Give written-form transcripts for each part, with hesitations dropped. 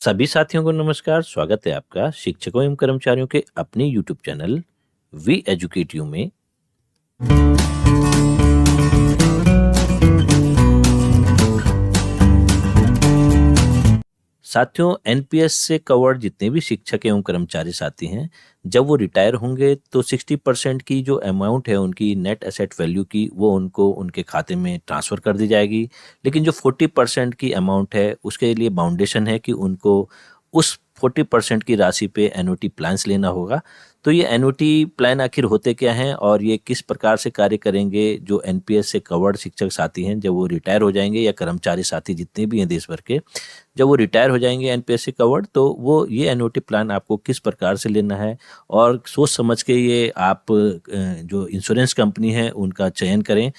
सभी साथियों को नमस्कार। स्वागत है आपका शिक्षकों एवं कर्मचारियों के अपने YouTube channel we educate you में। साथियों, एनपीएस से कवर्ड जितने भी शिक्षक एवं कर्मचारी साथी हैं, जब वो रिटायर होंगे तो 60% की जो अमाउंट है उनकी नेट एसेट वैल्यू की, वो उनको उनके खाते में ट्रांसफ़र कर दी जाएगी। लेकिन जो 40% की अमाउंट है उसके लिए बाउंडेशन है कि उनको उस 40% की राशि पे एनुटी प्लान्स लेना होगा। तो ये एनुटी प्लान आखिर होते क्या हैं और ये किस प्रकार से कार्य करेंगे? जो एनपीएस से कवर्ड शिक्षक साथी हैं, जब वो रिटायर हो जाएंगे, या कर्मचारी साथी जितने भी हैं देश भर के, जब वो रिटायर हो जाएंगे एनपीएस से कवर्ड, तो वो ये एनुटी प्लान आपको किस प्रकार से लेना है और सोच समझ के ये आप जो इंश्योरेंस कंपनी है उनका चयन करें,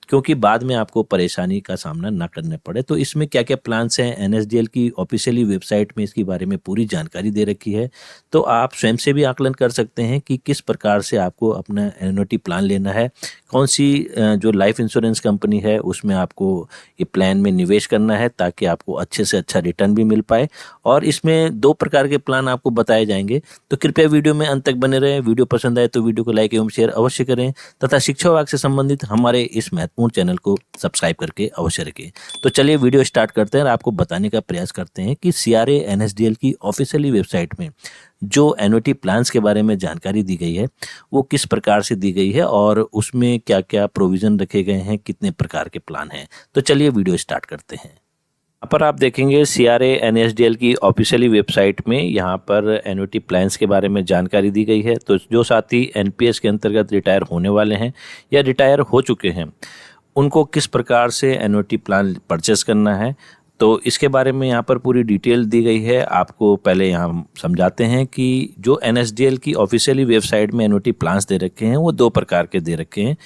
क्योंकि बाद में आपको परेशानी का सामना ना करने पड़े। तो इसमें क्या क्या प्लान्स हैं, एनएसडीएल की ऑफिशियली वेबसाइट में इसके बारे में पूरी जानकारी दे रखी है। तो आप स्वयं से भी आकलन कर सकते हैं कि किस प्रकार से आपको अपना एनुटी प्लान लेना है, कौन सी जो लाइफ इंश्योरेंस कंपनी है उसमें आपको ये प्लान में निवेश करना है, ताकि आपको अच्छे से अच्छा रिटर्न भी मिल पाए। और इसमें 2 प्रकार के प्लान आपको बताए जाएंगे, तो कृपया वीडियो में अंत तक बने रहें। वीडियो पसंद आए तो वीडियो को लाइक एवं शेयर अवश्य करें, तथा शिक्षा विभाग से संबंधित हमारे इस महत्वपूर्ण चैनल को सब्सक्राइब करके अवश्य रखें। तो चलिए वीडियो स्टार्ट करते हैं और आपको बताने का प्रयास करते हैं कि सीआरए एनएसडीएल की ऑफिशियली वेबसाइट में जो एनुटी प्लान्स के बारे में जानकारी दी गई है वो किस प्रकार से दी गई है और उसमें क्या क्या प्रोविज़न रखे गए हैं, कितने प्रकार के प्लान हैं। तो चलिए वीडियो स्टार्ट करते हैं। यहाँ पर आप देखेंगे सीआरए एनएसडीएल की ऑफिशियली वेबसाइट में यहाँ पर एनुटी प्लान्स के बारे में जानकारी दी गई है। तो जो साथी एनपीएस के अंतर्गत रिटायर होने वाले हैं या रिटायर हो चुके हैं, उनको किस प्रकार से एनुटी प्लान परचेस करना है, तो इसके बारे में यहाँ पर पूरी डिटेल दी गई है। आपको पहले यहाँ समझाते हैं कि जो एनएसडीएल की ऑफिशियली वेबसाइट में एनुटी प्लान्स दे रखे हैं वो 2 प्रकार के दे रखे हैं।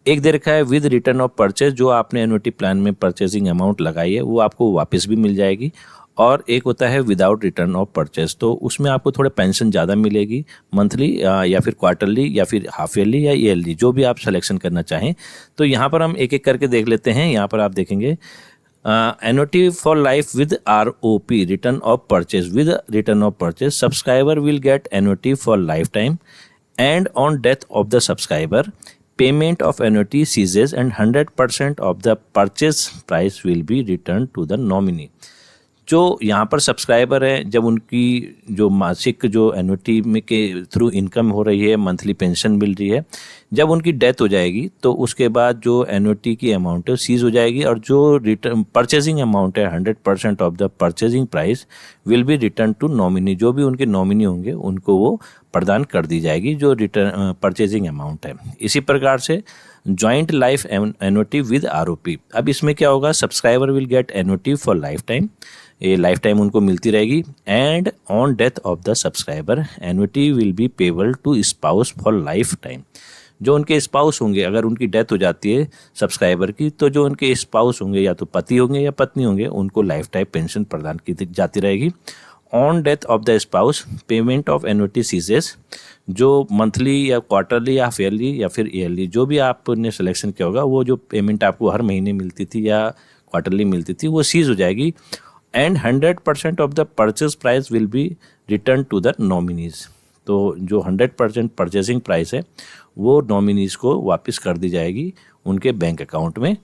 एक दे रखा है विद रिटर्न ऑफ परचेज, जो आपने एनुटी प्लान में परचेजिंग अमाउंट लगाई है वो आपको वापस भी मिल जाएगी। और एक होता है विदाउट रिटर्न ऑफ परचेज, तो उसमें आपको थोड़ा पेंशन ज़्यादा मिलेगी, मंथली या फिर क्वार्टरली या फिर हाफ ईयरली या ईयरली, जो भी आप सिलेक्शन करना चाहें। तो यहाँ पर हम एक एक करके देख लेते हैं। यहाँ पर आप देखेंगे annuity for life with ROP, return of purchase. With return of purchase, subscriber will get annuity for lifetime, and on death of the subscriber, payment of annuity ceases and 100% of the purchase price will be returned to the nominee. जो यहाँ पर subscriber हैं, जब उनकी जो मासिक जो annuity में के थ्रू इनकम हो रही है, मंथली पेंशन मिल रही है, जब उनकी डेथ हो जाएगी तो उसके बाद जो एनुटी की अमाउंट है सीज हो जाएगी, और जो रिटर्न परचेजिंग अमाउंट है 100% of the purchasing price will be return to nominee. जो भी उनके नॉमिनी होंगे उनको वो प्रदान कर दी जाएगी जो रिटर्न परचेजिंग अमाउंट है। इसी प्रकार से joint life annuity with ROP, अब इसमें क्या होगा, subscriber will get annuity for life time, ये लाइफ टाइम उनको मिलती रहेगी। And on death of the subscriber annuity will be payable to spouse for life time. जो उनके स्पाउस होंगे, अगर उनकी डेथ हो जाती है सब्सक्राइबर की, तो जो उनके स्पाउस होंगे, या तो पति होंगे या पत्नी होंगे, उनको लाइफ टाइम पेंशन प्रदान की जाती रहेगी। On death of the spouse payment of annuity ceases, जो मंथली या क्वार्टरली या फेयरली या फिर ईयरली, जो भी आपने सिलेक्शन किया होगा, वो जो पेमेंट आपको हर महीने मिलती थी या क्वार्टरली मिलती थी, वो सीज हो जाएगी। And 100% of the purchase price will be return to the nominees, तो जो 100% परचेजिंग प्राइस है वो नॉमिनीज को वापस कर दी जाएगी उनके बैंक अकाउंट में।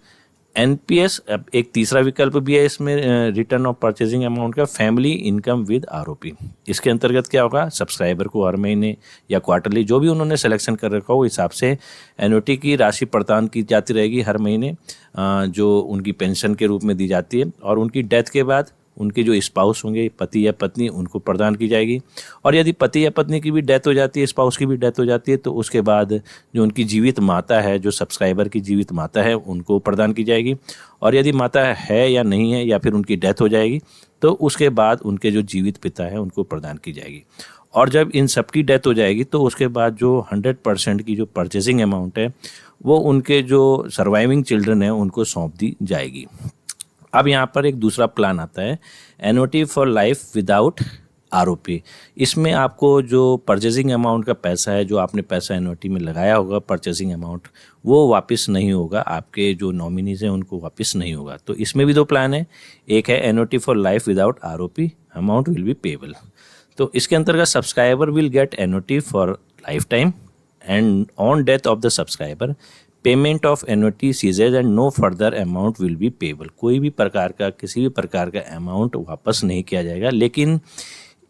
एनपीएस, अब एक तीसरा विकल्प भी है इसमें रिटर्न ऑफ परचेजिंग अमाउंट का, फैमिली इनकम विद आरओपी। इसके अंतर्गत क्या होगा, सब्सक्राइबर को हर महीने या क्वार्टरली, जो भी उन्होंने सिलेक्शन कर रखा हो, हिसाब से एनुटी की राशि प्रदान की जाती रहेगी हर महीने, जो उनकी पेंशन के रूप में दी जाती है। और उनकी डेथ के बाद उनके जो स्पाउस होंगे, पति या पत्नी, उनको प्रदान की जाएगी। और यदि पति या पत्नी की भी डेथ हो जाती है, स्पाउस की भी डेथ हो जाती है, तो उसके बाद जो उनकी जीवित माता है, जो सब्सक्राइबर की जीवित माता है, उनको प्रदान की जाएगी। और यदि माता है या नहीं है, या फिर उनकी डेथ हो जाएगी, तो उसके बाद उनके जो जीवित पिता है उनको प्रदान की जाएगी। और जब इन सब की डेथ हो जाएगी तो उसके बाद जो 100% की जो परचेजिंग अमाउंट है वो उनके जो सर्वाइविंग चिल्ड्रन है उनको सौंप दी जाएगी। अब यहाँ पर एक दूसरा प्लान आता है, annuity for life without ROP. इसमें आपको जो परचेजिंग अमाउंट का पैसा है, जो आपने पैसा एन्युटी में लगाया होगा परचेजिंग अमाउंट, वो वापस नहीं होगा, आपके जो नॉमिनीज हैं उनको वापस नहीं होगा। तो इसमें भी दो प्लान है, एक है annuity for life without ROP, amount will be payable. तो इसके अंतर्गत subscriber will get annuity for life time and on death of the subscriber payment of annuity ceases and no further amount will be payable. कोई भी प्रकार का, किसी भी प्रकार का अमाउंट वापस नहीं किया जाएगा। लेकिन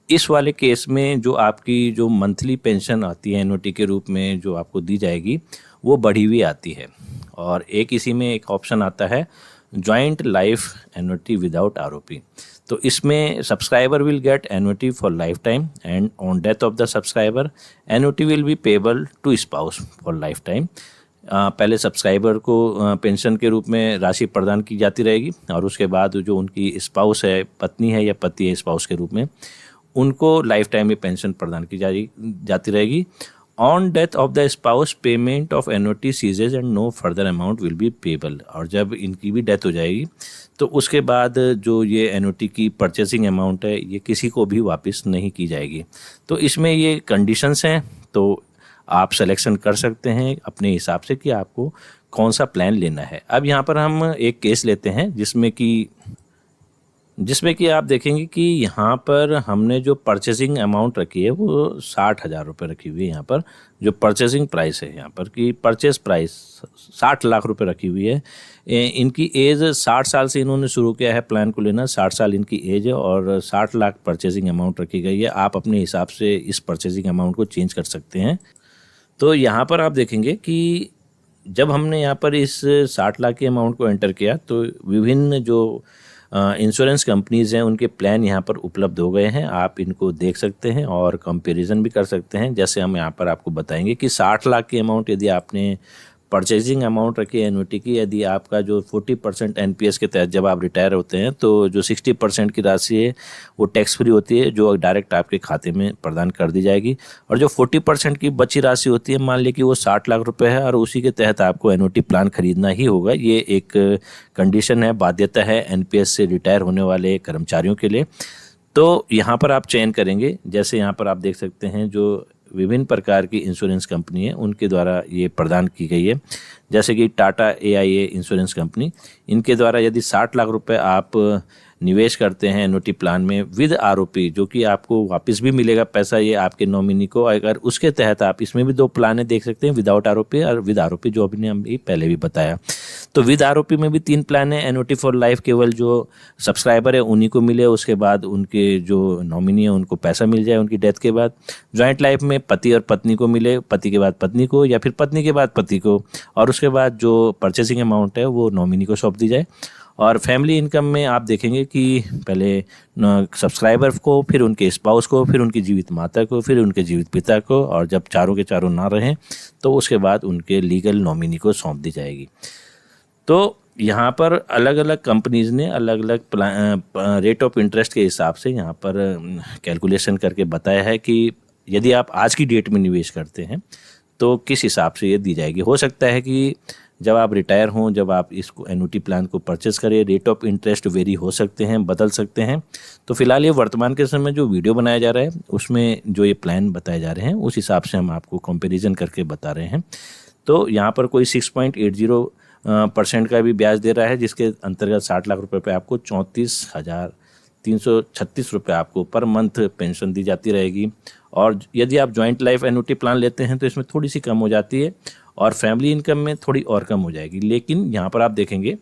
इस वाले केस में जो आपकी जो मंथली पेंशन आती है एन्युटी के रूप में जो आपको दी जाएगी, वो बढ़ी हुई आती है। और एक इसी में एक ऑप्शन आता है joint life annuity without ROP. तो इसमें subscriber will get annuity for life time and on death of the subscriber annuity will be payable to spouse for life time. पहले सब्सक्राइबर को पेंशन के रूप में राशि प्रदान की जाती रहेगी और उसके बाद जो उनकी स्पाउस है, पत्नी है या पति है स्पाउस के रूप में, उनको लाइफ टाइम में पेंशन प्रदान की जाती रहेगी। On death of the spouse payment of annuity ceases and no further amount will be payable. और जब इनकी भी डेथ हो जाएगी तो उसके बाद जो ये एन्युटी की परचेसिंग अमाउंट है ये किसी को भी वापस नहीं की जाएगी। तो इसमें ये कंडीशंस हैं, तो आप सिलेक्शन कर सकते हैं अपने हिसाब से कि आपको कौन सा प्लान लेना है। अब यहाँ पर हम एक केस लेते हैं जिसमें कि आप देखेंगे कि यहाँ पर हमने जो परचेसिंग अमाउंट रखी है वो 60,000 रुपये रखी हुई है। यहाँ पर जो परचेसिंग प्राइस है, यहाँ पर की परचेस प्राइस 60 लाख रुपए रखी हुई है। इनकी एज 60 साल से इन्होंने शुरू किया है प्लान को लेना, 60 साल इनकी एज है और 60 लाख परचेसिंग अमाउंट रखी गई है। आप अपने हिसाब से इस परचेसिंग अमाउंट को चेंज कर सकते हैं। तो यहाँ पर आप देखेंगे कि जब हमने यहाँ पर इस 60 लाख के अमाउंट को एंटर किया तो विभिन्न जो इंश्योरेंस कंपनीज़ हैं उनके प्लान यहाँ पर उपलब्ध हो गए हैं। आप इनको देख सकते हैं और कंपैरिजन भी कर सकते हैं। जैसे हम यहाँ पर आपको बताएंगे कि 60 लाख की अमाउंट यदि आपने परचेजिंग अमाउंट रखी है एन्युटी की, यदि आपका जो 40% एनपीएस के तहत जब आप रिटायर होते हैं तो जो 60% की राशि है वो टैक्स फ्री होती है, जो डायरेक्ट आपके खाते में प्रदान कर दी जाएगी। और जो 40% की बची राशि होती है, मान लीजिए कि वो 60 लाख रुपए है और उसी के तहत आपको एन्युटी प्लान खरीदना ही होगा। ये एक कंडीशन है, बाध्यता है एनपीएस से रिटायर होने वाले कर्मचारियों के लिए। तो यहाँ पर आप चयन करेंगे, जैसे यहाँ पर आप देख सकते हैं जो विभिन्न प्रकार की इंश्योरेंस कंपनी है उनके द्वारा ये प्रदान की गई है। जैसे कि टाटा AIA इंश्योरेंस कंपनी, इनके द्वारा यदि 60 लाख रुपए आप निवेश करते हैं एन्युटी प्लान में विद आरओपी, जो कि आपको वापस भी मिलेगा पैसा ये आपके नॉमिनी को, अगर उसके तहत आप इसमें भी दो प्लान देख सकते हैं, विदाउट आरओपी और विद आरओपी, जो अभी हम पहले भी बताया। तो विद आरओपी में भी 3 प्लान है। एन्युटी फॉर लाइफ केवल जो सब्सक्राइबर है उन्हीं को मिले, उसके बाद उनके जो नॉमिनी है उनको पैसा मिल जाए उनकी डेथ के बाद। जॉइंट लाइफ में पति और पत्नी को मिले, पति के बाद पत्नी को या फिर पत्नी के बाद पति को, और उसके बाद जो परचेसिंग अमाउंट है वो नॉमिनी को सौंप दी जाए। और फैमिली इनकम में आप देखेंगे कि पहले सब्सक्राइबर को, फिर उनके स्पाउस को, फिर उनकी जीवित माता को, फिर उनके जीवित पिता को, और जब चारों के चारों ना रहें तो उसके बाद उनके लीगल नॉमिनी को सौंप दी जाएगी। तो यहाँ पर अलग अलग कंपनीज ने अलग अलग रेट ऑफ इंटरेस्ट के हिसाब से यहाँ पर कैलकुलेशन करके बताया है कि यदि आप आज की डेट में निवेश करते हैं तो किस हिसाब से ये दी जाएगी। हो सकता है कि जब आप रिटायर हों, जब आप इसको एन्युटी प्लान को परचेस करें, रेट ऑफ इंटरेस्ट वेरी हो सकते हैं, बदल सकते हैं। तो फिलहाल ये वर्तमान के समय जो वीडियो बनाया जा रहा है उसमें जो ये प्लान बताए जा रहे हैं उस हिसाब से हम आपको कंपैरिजन करके बता रहे हैं। तो यहाँ पर कोई 6.80% का भी ब्याज दे रहा है, जिसके अंतर्गत 60 लाख रुपए पे आपको 34,336 रुपये आपको पर मंथ पेंशन दी जाती रहेगी। और यदि आप जॉइंट लाइफ एन्युटी प्लान लेते हैं तो इसमें थोड़ी सी कम हो जाती है और फैमिली इनकम में थोड़ी और कम हो जाएगी। लेकिन यहाँ पर आप देखेंगे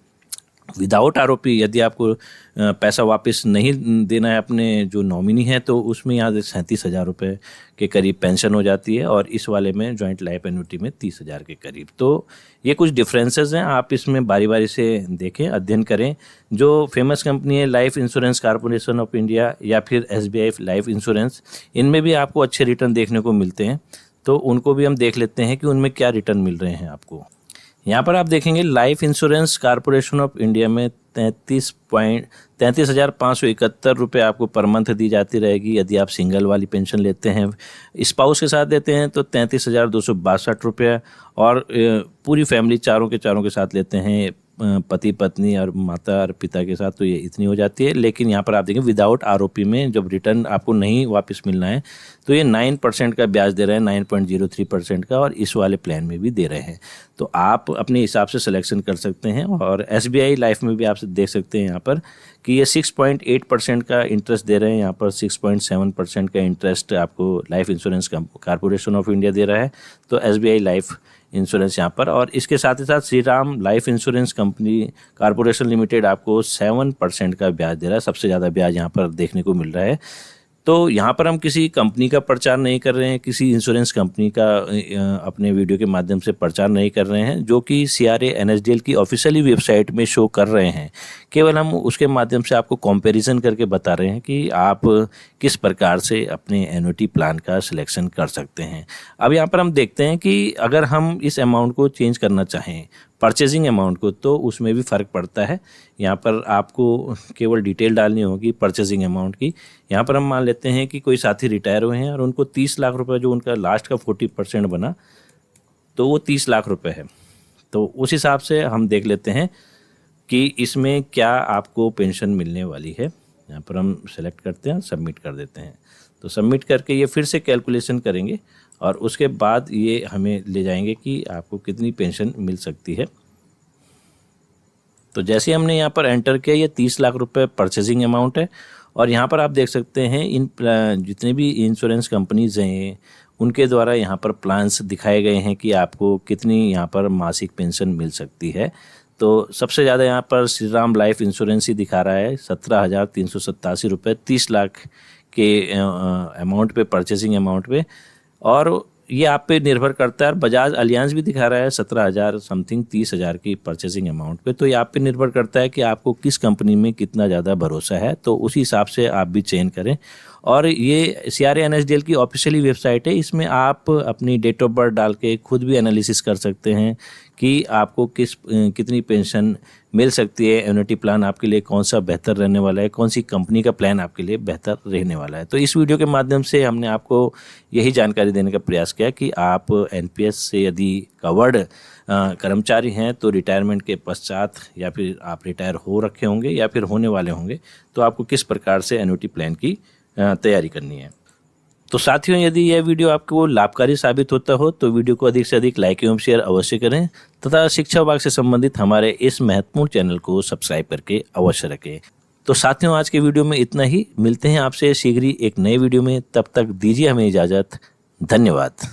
विदाउट आरओपी यदि आपको पैसा वापस नहीं देना है अपने जो नॉमिनी है तो उसमें यहाँ 37,000 रुपये के करीब पेंशन हो जाती है, और इस वाले में जॉइंट लाइफ एन्युटी में 30,000 के करीब। तो ये कुछ डिफरेंसेस हैं, आप इसमें बारी बारी से देखें, अध्ययन करें। जो फेमस कंपनी है life Insurance Corporation of India या फिर SBI लाइफ इंश्योरेंस, इनमें भी आपको अच्छे रिटर्न देखने को मिलते हैं, तो उनको भी हम देख लेते हैं कि उनमें क्या रिटर्न मिल रहे हैं आपको। यहाँ पर आप देखेंगे life Insurance Corporation of India में 33,571 रुपये आपको पर मंथ दी जाती रहेगी यदि आप सिंगल वाली पेंशन लेते हैं। स्पाउस के साथ लेते हैं तो 33,262 रुपये, और पूरी फैमिली चारों के साथ लेते हैं पति पत्नी और माता और पिता के साथ तो ये इतनी हो जाती है, लेकिन यहाँ पर आप देखें विदाउट आरओपी में जब रिटर्न आपको नहीं वापस मिलना है तो ये 9% का ब्याज दे रहे हैं, 9.03% का, और इस वाले प्लान में भी दे रहे हैं। तो आप अपने हिसाब से सिलेक्शन कर सकते हैं। और SBI लाइफ में भी आप देख सकते हैं यहाँ पर कि ये 6.8% का इंटरेस्ट दे रहे हैं, यहाँ पर 6.7% का इंटरेस्ट आपको Life Insurance Corporation of India दे रहा है, तो SBI लाइफ इंश्योरेंस यहाँ पर। और इसके साथ ही साथ Shri Ram life insurance company corporation limited आपको 7% का ब्याज दे रहा है, सबसे ज़्यादा ब्याज यहाँ पर देखने को मिल रहा है। तो यहाँ पर हम किसी कंपनी का प्रचार नहीं कर रहे हैं, किसी इंश्योरेंस कंपनी का अपने वीडियो के माध्यम से प्रचार नहीं कर रहे हैं, जो कि CRA NSDL की ऑफिशियली वेबसाइट में शो कर रहे हैं। केवल हम उसके माध्यम से आपको कंपैरिजन करके बता रहे हैं कि आप किस प्रकार से अपने एन्युटी प्लान का सिलेक्शन कर सकते हैं। अब यहाँ पर हम देखते हैं कि अगर हम इस अमाउंट को चेंज करना चाहें, परचेजिंग अमाउंट को, तो उसमें भी फ़र्क पड़ता है। यहाँ पर आपको केवल डिटेल डालनी होगी परचेजिंग अमाउंट की। यहाँ पर हम मान लेते हैं कि कोई साथी रिटायर हुए हैं और उनको 30 लाख रुपए जो उनका लास्ट का 40% बना, तो वो 30 लाख रुपए है। तो उस हिसाब से हम देख लेते हैं कि इसमें क्या आपको पेंशन मिलने वाली है। यहाँ पर हम सेलेक्ट करते हैं, सबमिट कर देते हैं। तो सबमिट करके ये फिर से कैलकुलेशन करेंगे और उसके बाद ये हमें ले जाएंगे कि आपको कितनी पेंशन मिल सकती है। तो जैसे हमने यहाँ पर एंटर किया, ये 30 लाख रुपए परचेजिंग अमाउंट है। और यहाँ पर आप देख सकते हैं इन जितने भी इंश्योरेंस कंपनीज हैं उनके द्वारा यहाँ पर प्लान्स दिखाए गए हैं कि आपको कितनी यहाँ पर मासिक पेंशन मिल सकती है। तो सबसे ज़्यादा यहाँ पर श्री राम लाइफ इंश्योरेंस ही दिखा रहा है 17,387 रुपये 30 लाख के अमाउंट पे, परचेजिंग अमाउंट पे। और ये आप पे निर्भर करता है। बजाज अलियांज भी दिखा रहा है 17,000 समथिंग 30,000 की परचेजिंग अमाउंट पे। तो ये आप पे निर्भर करता है कि आपको किस कंपनी में कितना ज़्यादा भरोसा है, तो उसी हिसाब से आप भी चयन करें। और ये CRA NSDL की ऑफिशियली वेबसाइट है, इसमें आप अपनी डेट ऑफ बर्थ डाल के खुद भी एनालिसिस कर सकते हैं कि आपको कितनी पेंशन मिल सकती है, एन्युटी प्लान आपके लिए कौन सा बेहतर रहने वाला है, कौन सी कंपनी का प्लान आपके लिए बेहतर रहने वाला है। तो इस वीडियो के माध्यम से हमने आपको यही जानकारी देने का प्रयास किया कि आप NPS से यदि कवर्ड कर्मचारी हैं तो रिटायरमेंट के पश्चात, या फिर आप रिटायर हो रखे होंगे या फिर होने वाले होंगे, तो आपको किस प्रकार से एन्युटी प्लान की तैयारी करनी है। तो साथियों, यदि यह वीडियो आपको लाभकारी साबित होता हो तो वीडियो को अधिक से अधिक लाइक एवं शेयर अवश्य करें तथा शिक्षा विभाग से संबंधित हमारे इस महत्वपूर्ण चैनल को सब्सक्राइब करके अवश्य रखें। तो साथियों, आज के वीडियो में इतना ही। मिलते हैं आपसे शीघ्र ही एक नए वीडियो में, तब तक दीजिए हमें इजाज़त। धन्यवाद।